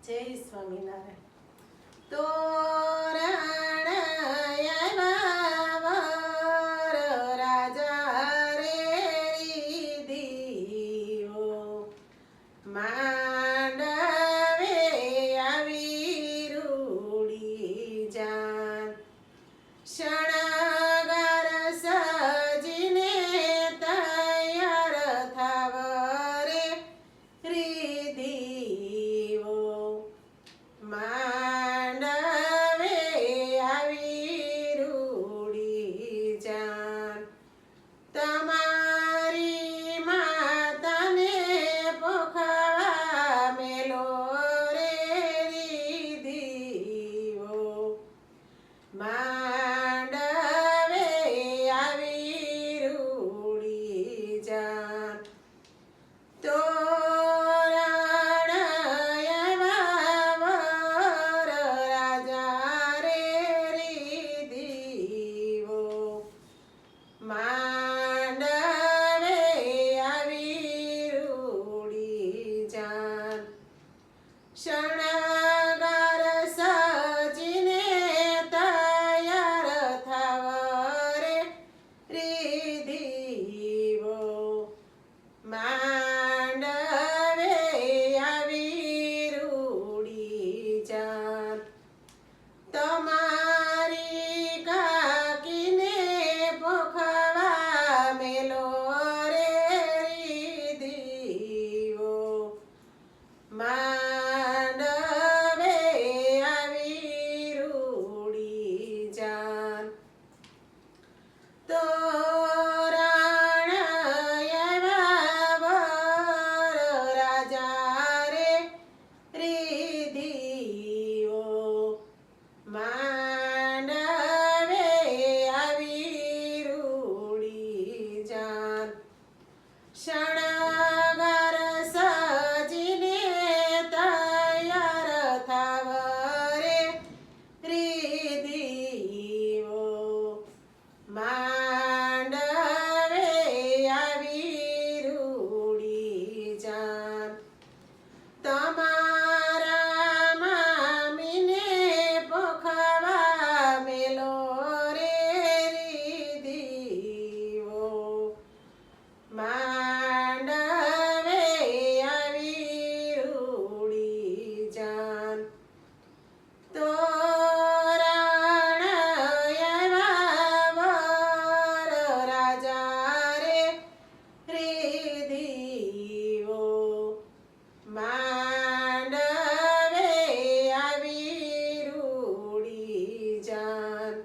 જય સ્વામિનારાયણ. તોરણ આવ્યા વર રાજા રે દીવો, માંડવે આવી રૂડી જાન, શણગાર સજીને તૈયાર થાવ રે દીવો, માંડવે આવી રૂડી જાન. તમારી માતાને પોખવા મેલો રે દીવો, માંડવે આવી રૂડી જાન. તોરણ આવ્યા વર રાજા રે દીવો, માંડવે આવી રૂડી જાન. શણગાર સજીને તૈયાર થાવ રે દીવો, માંડવે આવી રૂડી જાન. તમારી કાકીને પોખવા મેલો રે દીવો, માંડવે આવી રૂડી જાન. તોરણ આવ્યા વર રાજા રે દીવો, માંડવે આવી રૂડી જાન. શણગાર સજીને તૈયાર થાવ રે દીવો, માંડવે આવી રૂડી જાન. તમારા મામીને પોખવા મેલો રે દીવો, માંડવે આવી રૂડી જાન. તોરણ આવ્યા વર રાજા રે દીવો, માંડવે આવી રૂડી જાન.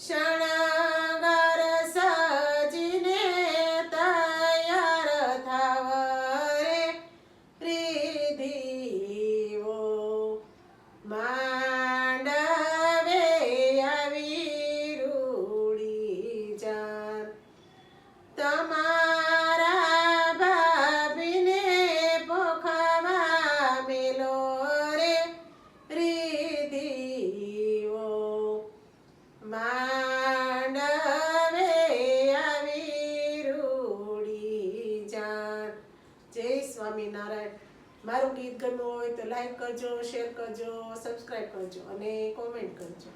શણગાર સજીને તૈયાર થાવ રે દીવો, માંડવે આવી રૂડી જાન. તમારા ભાભીને પોખવા મેલો રે દીવો, માંડવે આવી રૂડી જાન. જય સ્વામિનારાયણ. મારું ગીત ગમ્યું હોય તો લાઈક કરજો, શેર કરજો, સબસ્ક્રાઈબ કરજો અને કોમેન્ટ કરજો.